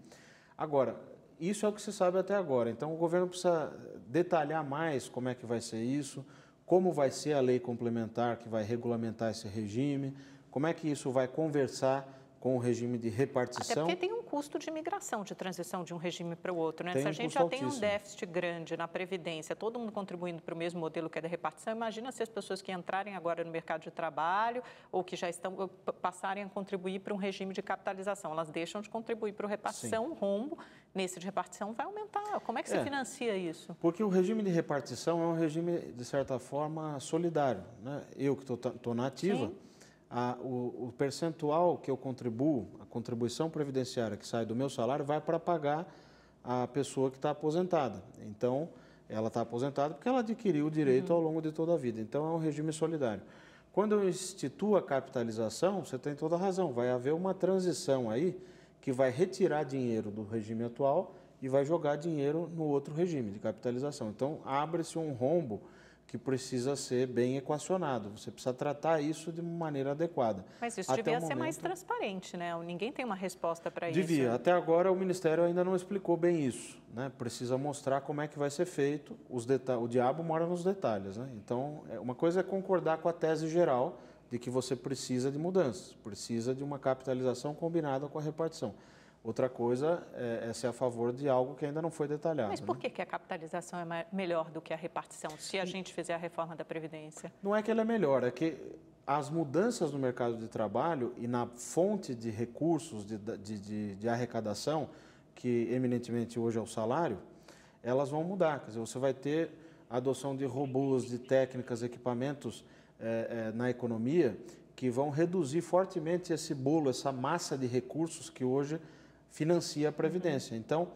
Agora, isso é o que se sabe até agora, então o governo precisa detalhar mais como é que vai ser isso, como vai ser a lei complementar que vai regulamentar esse regime, como é que isso vai conversar com o regime de repartição. Até porque tem um custo de migração, de transição de um regime para o outro, né? Se a gente já tem um déficit grande na Previdência, todo mundo contribuindo para o mesmo modelo que é da repartição, imagina se as pessoas que entrarem agora no mercado de trabalho ou que já estão, passarem a contribuir para um regime de capitalização. Elas deixam de contribuir para o repartição, o rombo nesse de repartição vai aumentar. Como é que se financia isso? Porque o regime de repartição é um regime, de certa forma, solidário, né? Eu que estou na ativa, o percentual que eu contribuo, a contribuição previdenciária que sai do meu salário, vai para pagar a pessoa que está aposentada. Então, ela está aposentada porque ela adquiriu o direito ao longo de toda a vida. Então, é um regime solidário. Quando eu instituo a capitalização, você tem toda a razão, vai haver uma transição aí que vai retirar dinheiro do regime atual e vai jogar dinheiro no outro regime de capitalização. Então, abre-se um rombo que precisa ser bem equacionado. Você precisa tratar isso de uma maneira adequada. Mas isso devia ser mais transparente, né? Ninguém tem uma resposta para isso. Devia. Até agora, o Ministério ainda não explicou bem isso, né? Precisa mostrar como é que vai ser feito. O diabo mora nos detalhes, né? Então, uma coisa é concordar com a tese geral de que você precisa de mudanças, precisa de uma capitalização combinada com a repartição. Outra coisa é ser a favor de algo que ainda não foi detalhado. Mas por que a capitalização é melhor do que a repartição, se a gente fizer a reforma da Previdência? Não é que ela é melhor, é que as mudanças no mercado de trabalho e na fonte de recursos de arrecadação, que eminentemente hoje é o salário, elas vão mudar. Quer dizer, você vai ter a adoção de robôs, de técnicas, equipamentos na economia que vão reduzir fortemente esse bolo, essa massa de recursos que hoje financia a Previdência. Então,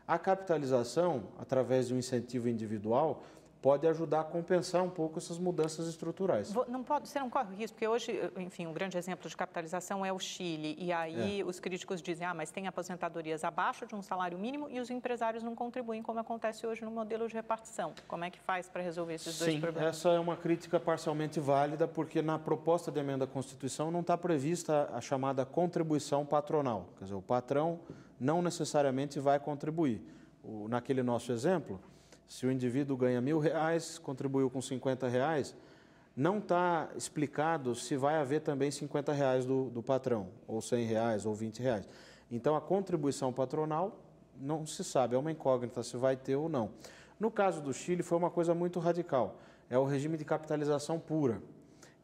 a capitalização, através de um incentivo individual, pode ajudar a compensar um pouco essas mudanças estruturais. Você não corre o risco, porque hoje, enfim, um grande exemplo de capitalização é o Chile, e aí os críticos dizem, mas tem aposentadorias abaixo de um salário mínimo e os empresários não contribuem, como acontece hoje no modelo de repartição. Como é que faz para resolver esses dois problemas? Sim, essa é uma crítica parcialmente válida, porque na proposta de emenda à Constituição não está prevista a chamada contribuição patronal. Quer dizer, o patrão não necessariamente vai contribuir. Naquele nosso exemplo, se o indivíduo ganha R$1.000, contribuiu com R$50, não está explicado se vai haver também R$50 do patrão, ou R$100, ou R$20. Então, a contribuição patronal não se sabe, é uma incógnita se vai ter ou não. No caso do Chile, foi uma coisa muito radical, é o regime de capitalização pura.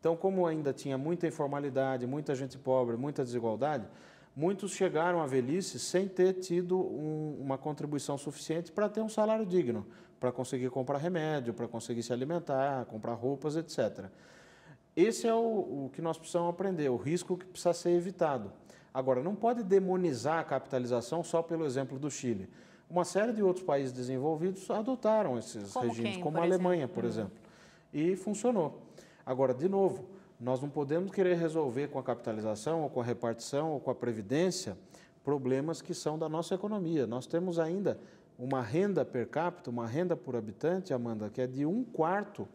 Então, como ainda tinha muita informalidade, muita gente pobre, muita desigualdade, muitos chegaram à velhice sem ter tido uma contribuição suficiente para ter um salário digno, para conseguir comprar remédio, para conseguir se alimentar, comprar roupas, etc. Esse é o que nós precisamos aprender, o risco que precisa ser evitado. Agora, não pode demonizar a capitalização só pelo exemplo do Chile. Uma série de outros países desenvolvidos adotaram esses regimes, como a Alemanha, por exemplo, e funcionou. Agora, de novo, nós não podemos querer resolver com a capitalização, ou com a repartição, ou com a previdência, problemas que são da nossa economia. Nós temos ainda uma renda per capita, uma renda por habitante, Amanda, que é de 1/4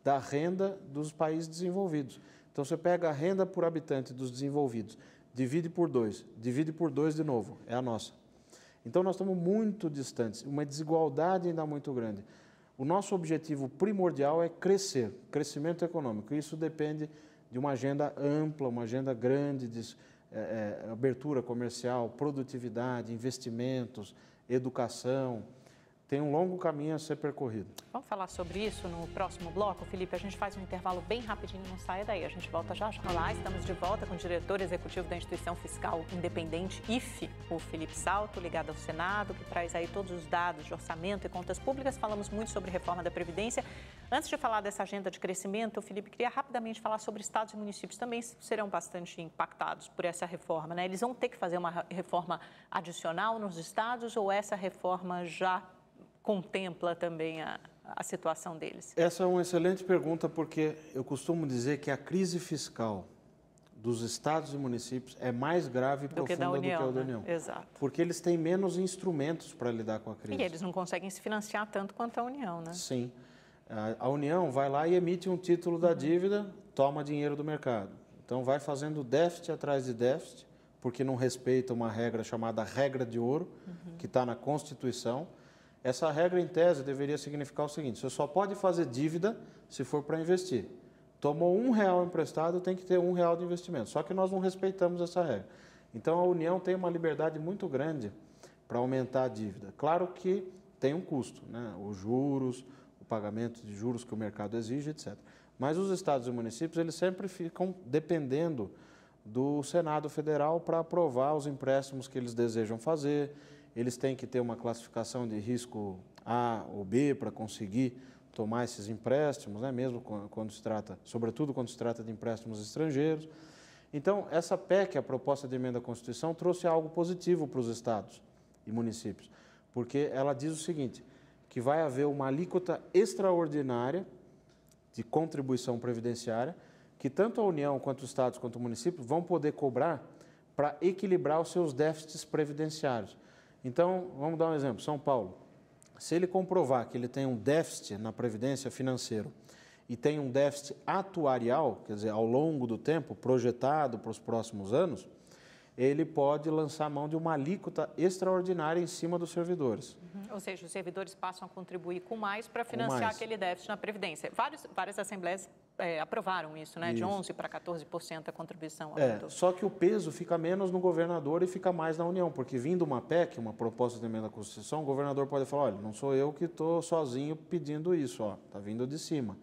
da renda dos países desenvolvidos. Então, você pega a renda por habitante dos desenvolvidos, divide por 2 de novo, é a nossa. Então, nós estamos muito distantes, uma desigualdade ainda muito grande. O nosso objetivo primordial é crescer, crescimento econômico. Isso depende de uma agenda ampla, uma agenda grande de abertura comercial, produtividade, investimentos, educação. Tem um longo caminho a ser percorrido. Vamos falar sobre isso no próximo bloco, Felipe? A gente faz um intervalo bem rapidinho, não saia daí. A gente volta já já. Olá, estamos de volta com o diretor executivo da Instituição Fiscal Independente, IFE, o Felipe Salto, ligado ao Senado, que traz aí todos os dados de orçamento e contas públicas. Falamos muito sobre reforma da Previdência. Antes de falar dessa agenda de crescimento, Felipe, queria rapidamente falar sobre estados e municípios. Também serão bastante impactados por essa reforma, né? Eles vão ter que fazer uma reforma adicional nos estados ou essa reforma já contempla também a situação deles? Essa é uma excelente pergunta, porque eu costumo dizer que a crise fiscal dos estados e municípios é mais grave e profunda do que a da União. Exato. Porque eles têm menos instrumentos para lidar com a crise. E eles não conseguem se financiar tanto quanto a União, né? Sim. A União vai lá e emite um título da dívida, toma dinheiro do mercado. Então, vai fazendo déficit atrás de déficit, porque não respeita uma regra chamada regra de ouro, que está na Constituição. Essa regra, em tese, deveria significar o seguinte: você só pode fazer dívida se for para investir. Tomou R$1 emprestado, tem que ter R$1 de investimento. Só que nós não respeitamos essa regra. Então, a União tem uma liberdade muito grande para aumentar a dívida. Claro que tem um custo, né? Os juros, o pagamento de juros que o mercado exige, etc. Mas os estados e municípios, eles sempre ficam dependendo do Senado Federal para aprovar os empréstimos que eles desejam fazer. Eles têm que ter uma classificação de risco A ou B para conseguir tomar esses empréstimos, né? Mesmo quando se trata, sobretudo quando se trata de empréstimos estrangeiros. Então, essa PEC, a proposta de emenda à Constituição, trouxe algo positivo para os estados e municípios, porque ela diz o seguinte, que vai haver uma alíquota extraordinária de contribuição previdenciária, que tanto a União, quanto os estados, quanto o município vão poder cobrar para equilibrar os seus déficits previdenciários. Então, vamos dar um exemplo. São Paulo, se ele comprovar que ele tem um déficit na previdência financeiro e tem um déficit atuarial, quer dizer, ao longo do tempo, projetado para os próximos anos, ele pode lançar mão de uma alíquota extraordinária em cima dos servidores. Ou seja, os servidores passam a contribuir com mais para financiar aquele déficit na Previdência. Várias assembleias aprovaram isso, né? De 11% para 14% a contribuição. Só que o peso fica menos no governador e fica mais na União, porque vindo uma PEC, uma proposta de emenda à Constituição, o governador pode falar, olha, não sou eu que estou sozinho pedindo isso, está vindo de cima.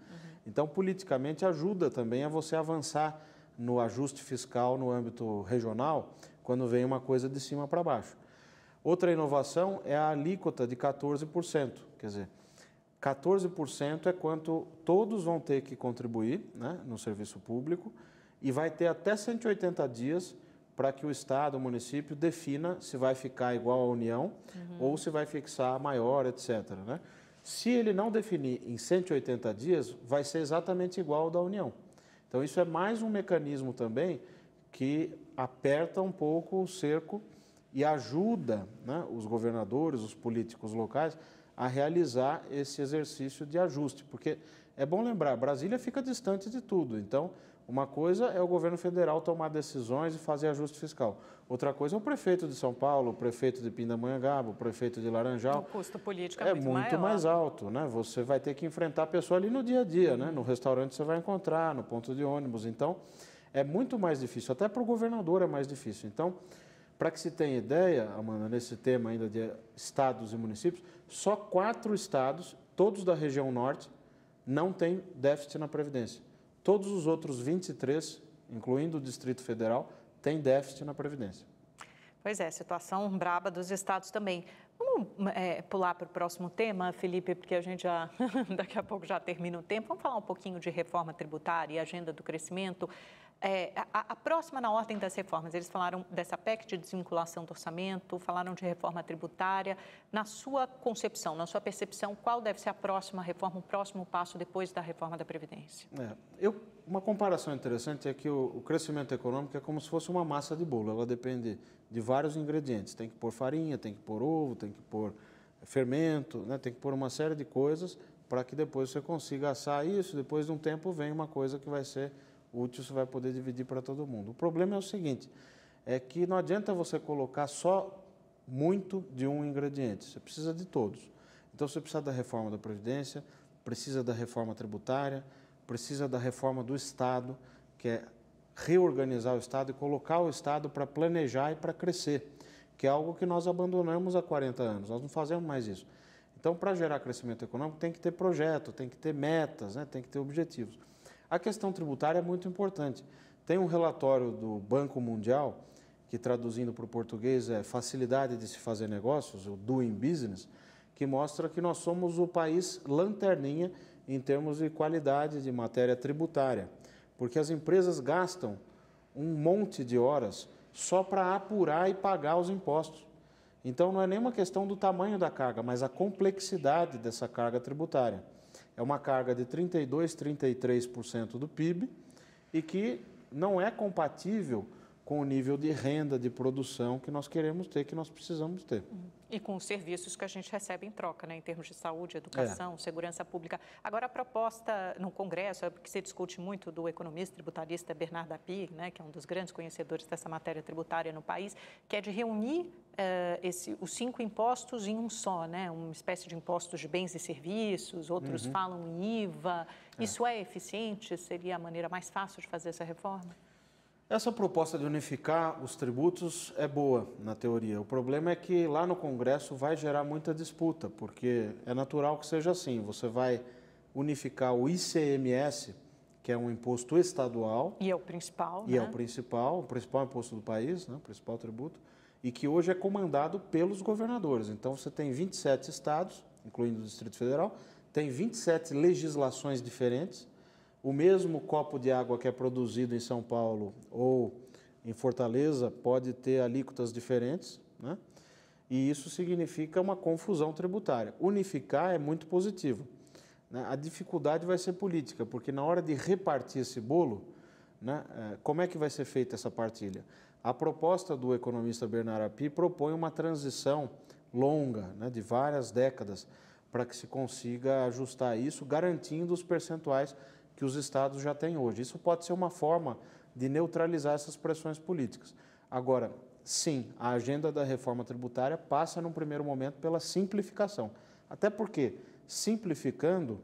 Então, politicamente, ajuda também a você avançar no ajuste fiscal no âmbito regional, quando vem uma coisa de cima para baixo. Outra inovação é a alíquota de 14%, quer dizer, 14% é quanto todos vão ter que contribuir, né, no serviço público e vai ter até 180 dias para que o Estado, o município, defina se vai ficar igual à União ou se vai fixar maior, etc. Né? Se ele não definir em 180 dias, vai ser exatamente igual ao da União. Então, isso é mais um mecanismo também que aperta um pouco o cerco e ajuda, né, os governadores, os políticos locais, a realizar esse exercício de ajuste, porque é bom lembrar, Brasília fica distante de tudo, então uma coisa é o governo federal tomar decisões e fazer ajuste fiscal, outra coisa é o prefeito de São Paulo, o prefeito de Pindamonhangaba, o prefeito de Laranjal. O custo político é muito muito mais alto, né? Você vai ter que enfrentar a pessoa ali no dia a dia, né? No restaurante você vai encontrar, no ponto de ônibus, então é muito mais difícil, até para o governador é mais difícil. Então, para que se tenha ideia, Amanda, nesse tema ainda de estados e municípios, só 4 estados, todos da região norte, não têm déficit na Previdência. Todos os outros 23, incluindo o Distrito Federal, têm déficit na Previdência. Pois é, situação braba dos estados também. Vamos pular para o próximo tema, Felipe, porque a gente já, daqui a pouco já termina o tempo. Vamos falar um pouquinho de reforma tributária e agenda do crescimento. A próxima na ordem das reformas, eles falaram dessa PEC de desvinculação do orçamento, falaram de reforma tributária. Na sua concepção, na sua percepção, qual deve ser a próxima reforma, o próximo passo depois da reforma da Previdência? Uma comparação interessante é que o crescimento econômico é como se fosse uma massa de bolo, ela depende de vários ingredientes, tem que pôr farinha, tem que pôr ovo, tem que pôr fermento, né? Tem que pôr uma série de coisas para que depois você consiga assar isso, depois de um tempo vem uma coisa que vai ser útil, você vai poder dividir para todo mundo. O problema é o seguinte, é que não adianta você colocar só muito de um ingrediente, você precisa de todos. Então você precisa da reforma da Previdência, precisa da reforma tributária, precisa da reforma do Estado, que é reorganizar o Estado e colocar o Estado para planejar e para crescer, que é algo que nós abandonamos há 40 anos, nós não fazemos mais isso. Então, para gerar crescimento econômico, tem que ter projeto, tem que ter metas, né? Tem que ter objetivos. A questão tributária é muito importante. Tem um relatório do Banco Mundial, que traduzindo para o português é Facilidade de se fazer negócios, o Doing Business, que mostra que nós somos o país lanterninha em termos de qualidade de matéria tributária, porque as empresas gastam um monte de horas só para apurar e pagar os impostos. Então, não é nem uma questão do tamanho da carga, mas a complexidade dessa carga tributária. É uma carga de 32%, 33% do PIB e que não é compatível com o nível de renda, de produção que nós queremos ter, que nós precisamos ter. E com os serviços que a gente recebe em troca, né, em termos de saúde, educação, segurança pública. Agora, a proposta no Congresso, é porque se discute muito do economista tributarista Bernardo Apig, né, que é um dos grandes conhecedores dessa matéria tributária no país, que é de reunir os 5 impostos em um só, né, uma espécie de impostos de bens e serviços, outros falam em IVA. Isso é eficiente? Seria a maneira mais fácil de fazer essa reforma? Essa proposta de unificar os tributos é boa, na teoria. O problema é que lá no Congresso vai gerar muita disputa, porque é natural que seja assim. Você vai unificar o ICMS, que é um imposto estadual. E é o principal, E é o principal imposto do país, né, o principal tributo, e que hoje é comandado pelos governadores. Então, você tem 27 estados, incluindo o Distrito Federal, tem 27 legislações diferentes. O mesmo copo de água que é produzido em São Paulo ou em Fortaleza pode ter alíquotas diferentes, né? E isso significa uma confusão tributária. Unificar é muito positivo, né? A dificuldade vai ser política, porque na hora de repartir esse bolo, né, como é que vai ser feita essa partilha? A proposta do economista Bernardo Apig propõe uma transição longa, né, de várias décadas, para que se consiga ajustar isso, garantindo os percentuais que os estados já têm hoje. Isso pode ser uma forma de neutralizar essas pressões políticas. Agora, sim, a agenda da reforma tributária passa, num primeiro momento, pela simplificação. Até porque, simplificando,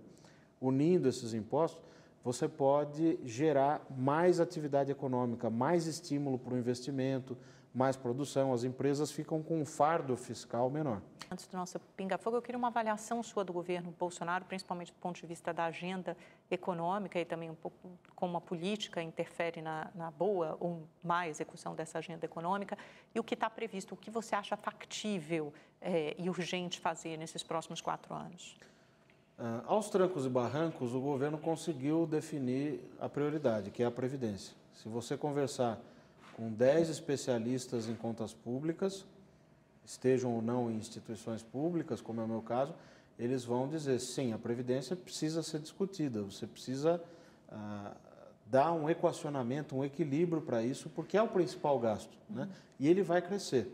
unindo esses impostos, você pode gerar mais atividade econômica, mais estímulo para o investimento, mais produção. As empresas ficam com um fardo fiscal menor. Antes do nosso pinga-fogo, eu queria uma avaliação sua do governo Bolsonaro, principalmente do ponto de vista da agenda econômica e também um pouco como a política interfere na boa ou má execução dessa agenda econômica e o que está previsto, o que você acha factível e urgente fazer nesses próximos 4 anos? Aos trancos e barrancos, o governo conseguiu definir a prioridade, que é a Previdência. Se você conversar com 10 especialistas em contas públicas, estejam ou não em instituições públicas, como é o meu caso, eles vão dizer, sim, a Previdência precisa ser discutida, você precisa dar um equacionamento, um equilíbrio para isso, porque é o principal gasto, né? E ele vai crescer.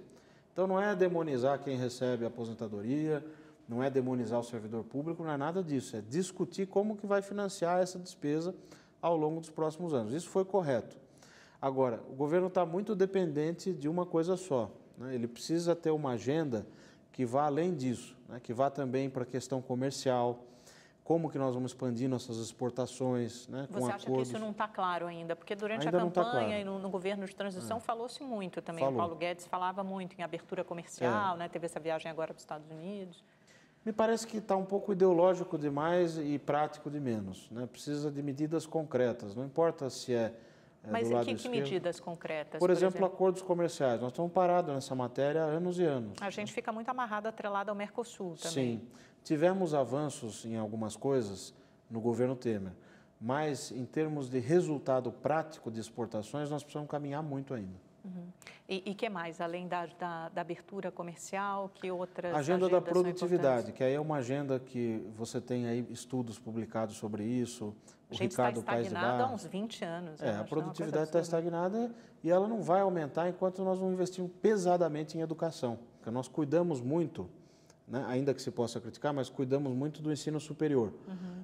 Então, não é demonizar quem recebe aposentadoria, não é demonizar o servidor público, não é nada disso, é discutir como que vai financiar essa despesa ao longo dos próximos anos. Isso foi correto. Agora, o governo está muito dependente de uma coisa só, né? Ele precisa ter uma agenda que vá além disso, né? Que vá também para a questão comercial, como que nós vamos expandir nossas exportações, né? Com Você acha acordos. que isso não está claro ainda? Porque durante Ainda a não tá campanha claro. e no governo de transição falou-se muito também. Falou. O Paulo Guedes falava muito em abertura comercial, né? Teve essa viagem agora para os Estados Unidos. Me parece que está um pouco ideológico demais e prático de menos, né? Precisa de medidas concretas, não importa se Mas do lado que esquerdo. medidas concretas? Por exemplo, acordos comerciais. Nós estamos parados nessa matéria há anos e anos. A gente fica muito amarrado, atrelado ao Mercosul também. Sim, tivemos avanços em algumas coisas no governo Temer, mas em termos de resultado prático de exportações, nós precisamos caminhar muito ainda. E que mais, além da abertura comercial, que outras Agenda da agendas são produtividade, importantes? que aí é uma agenda que você tem aí estudos publicados sobre isso. A gente está estagnado há uns 20 anos. A produtividade está estagnada e ela não vai aumentar enquanto nós não investirmos pesadamente em educação. Porque nós cuidamos muito, né, ainda que se possa criticar, mas cuidamos muito do ensino superior.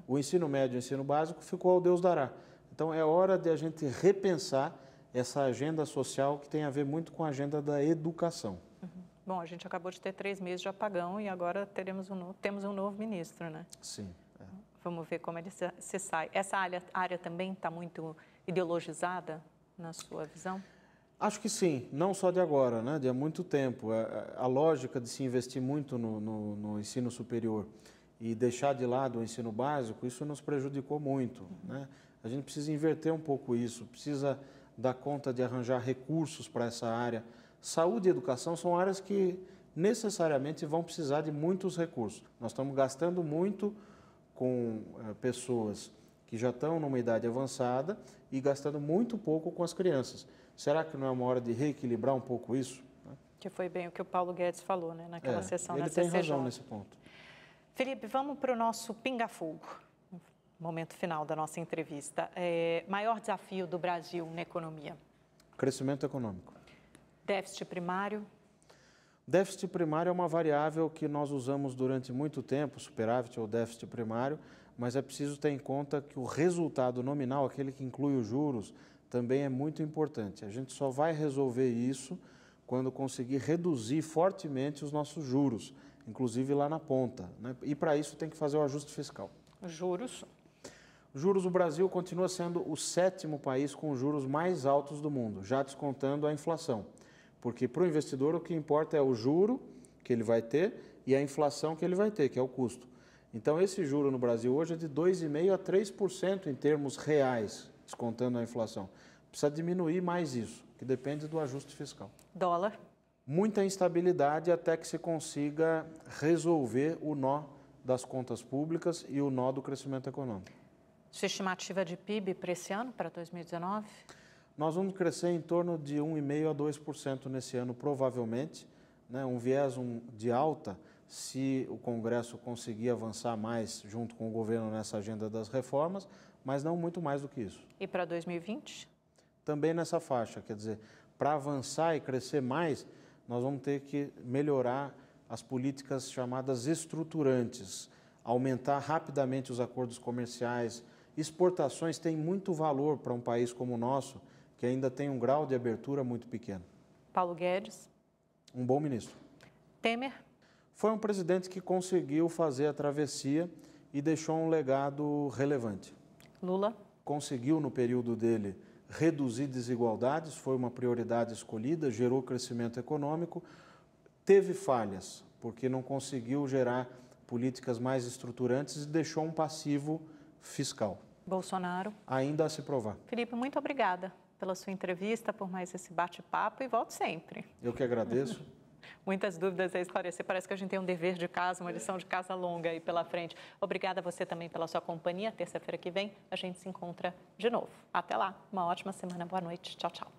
O ensino médio e o ensino básico ficou ao Deus dará. Então é hora de a gente repensar essa agenda social que tem a ver muito com a agenda da educação. Bom, a gente acabou de ter 3 meses de apagão e agora temos um novo ministro, né? Sim. Vamos ver como ele se sai. Essa área também está muito ideologizada, na sua visão? Acho que sim, não só de agora, né? De há muito tempo. A lógica de se investir muito no ensino superior e deixar de lado o ensino básico, isso nos prejudicou muito, né? A gente precisa inverter um pouco isso, precisa dar conta de arranjar recursos para essa área. Saúde e educação são áreas que necessariamente vão precisar de muitos recursos. Nós estamos gastando muito com pessoas que já estão numa idade avançada e gastando muito pouco com as crianças. Será que não é uma hora de reequilibrar um pouco isso? Que foi bem o que o Paulo Guedes falou, né, naquela sessão ele na tem CCJ. razão nesse ponto. Felipe, vamos para o nosso pinga-fogo, momento final da nossa entrevista. Maior desafio do Brasil na economia? Crescimento econômico. Déficit primário? Déficit primário é uma variável que nós usamos durante muito tempo, superávit ou déficit primário, mas é preciso ter em conta que o resultado nominal, aquele que inclui os juros, também é muito importante. A gente só vai resolver isso quando conseguir reduzir fortemente os nossos juros, inclusive lá na ponta, né? E para isso tem que fazer o ajuste fiscal. Juros? Juros, o Brasil continua sendo o 7º país com os juros mais altos do mundo, já descontando a inflação. Porque para o investidor o que importa é o juro que ele vai ter e a inflação que ele vai ter, que é o custo. Então esse juro no Brasil hoje é de 2,5% a 3% em termos reais, descontando a inflação. Precisa diminuir mais isso, que depende do ajuste fiscal. Dólar? Muita instabilidade até que se consiga resolver o nó das contas públicas e o nó do crescimento econômico. Sua estimativa de PIB para esse ano, para 2019? Nós vamos crescer em torno de 1,5% a 2% nesse ano, provavelmente, né? Um viés de alta, se o Congresso conseguir avançar mais junto com o governo nessa agenda das reformas, mas não muito mais do que isso. E para 2020? Também nessa faixa, quer dizer, para avançar e crescer mais, nós vamos ter que melhorar as políticas chamadas estruturantes, aumentar rapidamente os acordos comerciais. Exportações têm muito valor para um país como o nosso, que ainda tem um grau de abertura muito pequeno. Paulo Guedes? Um bom ministro. Temer? Foi um presidente que conseguiu fazer a travessia e deixou um legado relevante. Lula? conseguiu, no período dele, reduzir desigualdades, foi uma prioridade escolhida, gerou crescimento econômico, teve falhas, porque não conseguiu gerar políticas mais estruturantes e deixou um passivo fiscal. Bolsonaro. Ainda a se provar. Felipe, muito obrigada pela sua entrevista, por mais esse bate-papo e volte sempre. Eu que agradeço. Muitas dúvidas a esclarecer. Parece que a gente tem um dever de casa, uma lição de casa longa aí pela frente. Obrigada a você também pela sua companhia. Terça-feira que vem a gente se encontra de novo. Até lá. Uma ótima semana. Boa noite. Tchau, tchau.